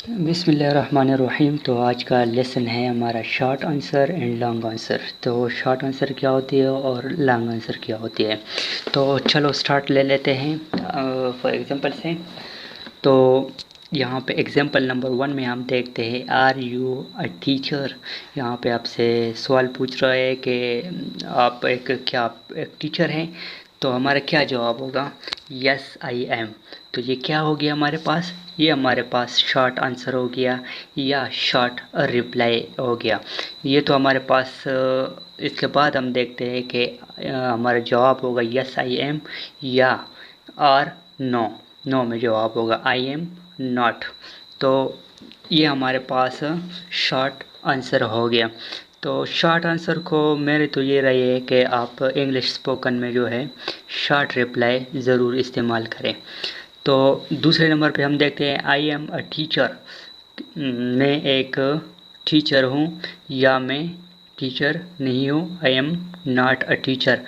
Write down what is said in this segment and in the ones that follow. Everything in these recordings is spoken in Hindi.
बिस्मिल्लाहिर्रहमानिर्रहीम। तो आज का लेसन है हमारा short answer and long answer. तो शॉर्ट आंसर क्या होती है और लॉन्ग आंसर क्या होती है। तो चलो स्टार्ट ले लेते हैं फॉर एग्जांपल से। तो यहाँ पे एग्जांपल नंबर 1 में हम देखते हैं आर यू अ टीचर। यहाँ पे आपसे सवाल पूछ रहा है कि आप एक टीचर हैं। तो हमारा क्या जवाब होगा, यस आई एम। तो ये क्या हो गया हमारे पास, ये हमारे पास शॉर्ट आंसर हो गया या शॉर्ट रिप्लाई हो गया। ये तो हमारे पास इसके बाद हम देखते हैं कि हमारा जवाब होगा यस आई एम या और नो। नो में जवाब होगा आई एम नॉट। तो ये हमारे पास शॉर्ट आंसर हो गया। तो शॉर्ट आंसर को मेरे तो ये रही है कि आप इंग्लिश स्पोकन में जो है शॉर्ट रिप्लाई ज़रूर इस्तेमाल करें। तो दूसरे नंबर पे हम देखते हैं आई एम अ टीचर। मैं एक टीचर हूँ या मैं टीचर नहीं हूँ, I am not a teacher.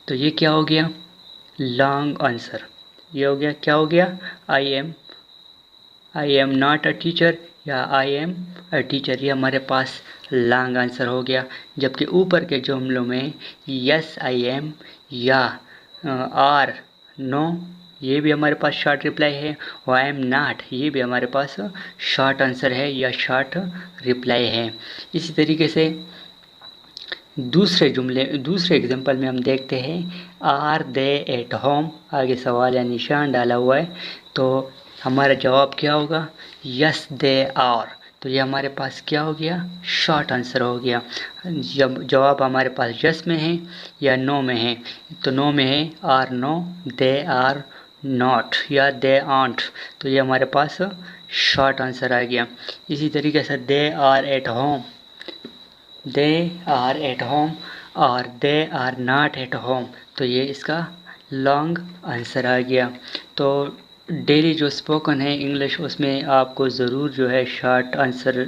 तो ये क्या हो गया, लॉन्ग आंसर। ये हो गया, क्या हो गया, I am not a teacher या आई एम अ टीचर। ये हमारे पास लॉन्ग आंसर हो गया। जबकि ऊपर के जुमलों में यस आई एम या आर नो, ये भी हमारे पास शॉर्ट रिप्लाई है, और आई एम नॉट ये भी हमारे पास शॉर्ट आंसर है या शॉर्ट रिप्लाई है। इसी तरीके से दूसरे एग्जांपल में हम देखते हैं आर दे एट होम। आगे सवाल या निशान डाला हुआ है। तो हमारा जवाब क्या होगा, यस दे आर। तो ये हमारे पास क्या हो गया, शॉर्ट आंसर हो गया। जब जवाब हमारे पास यस में है या नो में है, तो नो में है are no, they are not या दे आंट। तो ये हमारे पास शॉर्ट आंसर आ गया। इसी तरीके से they are at home, they are at home और they are not at home. तो ये इसका लॉन्ग आंसर आ गया। तो डेली जो स्पोकन है इंग्लिश, उसमें आपको ज़रूर जो है शॉर्ट आंसर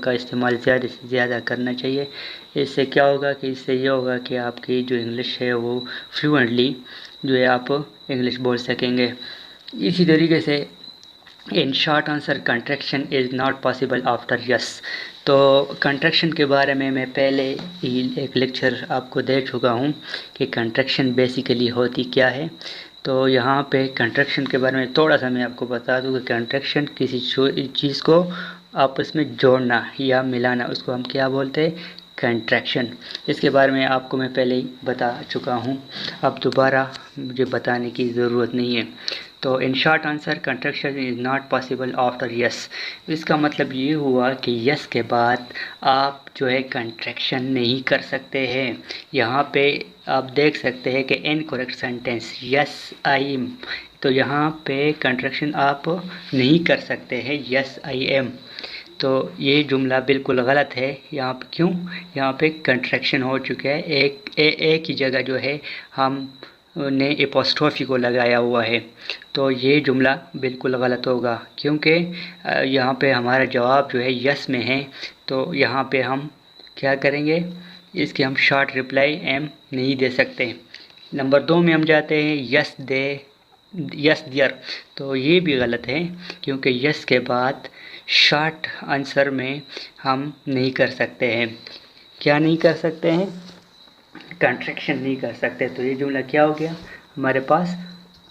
का इस्तेमाल ज़्यादा से ज़्यादा करना चाहिए। इससे क्या होगा कि इससे ये होगा कि आपकी जो इंग्लिश है वो फ्लुएंटली जो है आप इंग्लिश बोल सकेंगे। इसी तरीके से in short answer contraction is not possible after yes. तो कंट्रैक्शन के बारे में मैं पहले ही एक लेक्चर आपको दे चुका हूँ कि कंट्रैक्शन बेसिकली होती क्या है। तो यहाँ पे कंट्रैक्शन के बारे में थोड़ा सा मैं आपको बता दूँ कि कंट्रैक्शन किसी चीज़ को आपस में जोड़ना या मिलाना, उसको हम क्या बोलते हैं, कंट्रैक्शन। इसके बारे में आपको मैं पहले ही बता चुका हूँ, अब दोबारा मुझे बताने की ज़रूरत नहीं है। तो इन short answer contraction is not possible after yes. इसका मतलब ये हुआ कि यस के बाद आप जो है कंट्रैक्शन नहीं कर सकते हैं। यहाँ पे आप देख सकते हैं कि incorrect sentence yes I M, तो यहाँ पे कंट्रैक्शन आप नहीं कर सकते हैं यस आई एम। तो ये जुमला बिल्कुल गलत है। यहाँ पे क्यों, यहाँ पे कंट्रैक्शन हो चुका है। एक ही जगह जो है हम ने एपोस्ट्रोफी को लगाया हुआ है। तो ये जुमला बिल्कुल गलत होगा, क्योंकि यहाँ पे हमारा जवाब जो है यस में है। तो यहाँ पे हम क्या करेंगे, इसके हम शॉर्ट रिप्लाई एम नहीं दे सकते। नंबर 2 में हम जाते हैं यस दे, यस दियर। तो ये भी गलत है, क्योंकि यस के बाद शॉर्ट आंसर में हम नहीं कर सकते हैं, क्या नहीं कर सकते हैं, कंट्रैक्शन नहीं कर सकते। तो ये जुमला क्या हो गया, हमारे पास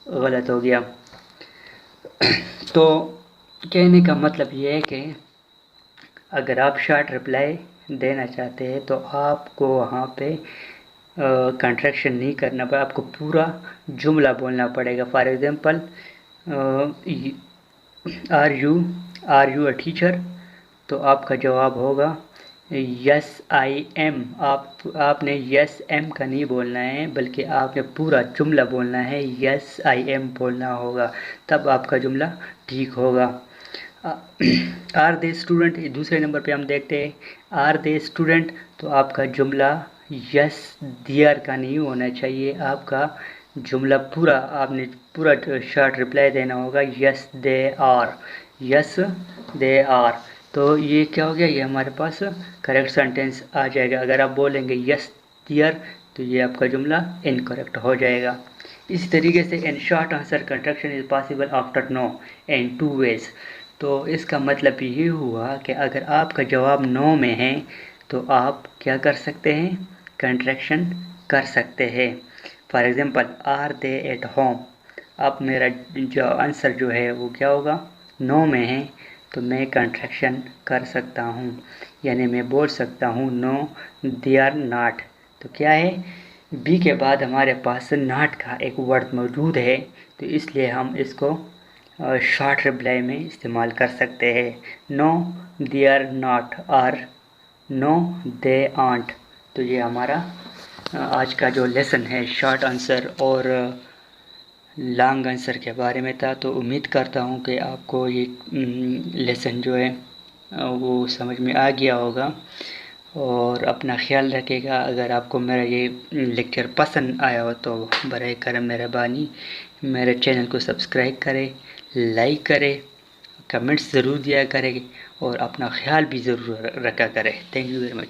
गलत हो गया। तो कहने का मतलब ये है कि अगर आप शॉर्ट रिप्लाई देना चाहते हैं तो आपको वहाँ पे कंट्रैक्शन नहीं करना पड़ेगा, आपको पूरा जुमला बोलना पड़ेगा। For example are you a teacher, तो आपका जवाब होगा यस आई एम। आपने यस एम का नहीं बोलना है, बल्कि आपने पूरा जुमला बोलना है, यस आई एम बोलना होगा, तब आपका जुमला ठीक होगा। आर दे स्टूडेंट, दूसरे नंबर पे हम देखते हैं आर दे स्टूडेंट। तो आपका जुमला यस दियर का नहीं होना चाहिए, आपका जुमला पूरा आपने पूरा शॉर्ट रिप्लाई देना होगा yes they are, yes they are. तो ये क्या हो गया, ये हमारे पास करेक्ट सेंटेंस आ जाएगा। अगर आप बोलेंगे यस दियर, तो ये आपका जुमला इनकरेक्ट हो जाएगा। इसी तरीके से in short answer contraction is possible after no in 2 ways. तो इसका मतलब ये हुआ कि अगर आपका जवाब नो में है तो आप क्या कर सकते हैं, कंट्रैक्शन कर सकते हैं। For example are they at home, अब मेरा जो आंसर जो है वो क्या होगा, नो में है, तो मैं कंट्रैक्शन कर सकता हूँ, यानी मैं बोल सकता हूँ नो दे आर नॉट। तो क्या है, बी के बाद हमारे पास नॉट का एक वर्ड मौजूद है, तो इसलिए हम इसको शॉर्ट रिप्लाई में इस्तेमाल कर सकते हैं। नो दे आर नॉट, और नो दे आंट। तो ये हमारा आज का जो लेसन है शॉर्ट आंसर और लॉन्ग आंसर के बारे में था। तो उम्मीद करता हूँ कि आपको ये लेसन जो है वो समझ में आ गया होगा, और अपना ख्याल रखिएगा। अगर आपको मेरा ये लेक्चर पसंद आया हो तो बराए करम मेहरबानी मेरे चैनल को सब्सक्राइब करें, लाइक करें, कमेंट्स ज़रूर दिया करें, और अपना ख्याल भी ज़रूर रखा करें। Thank you very much.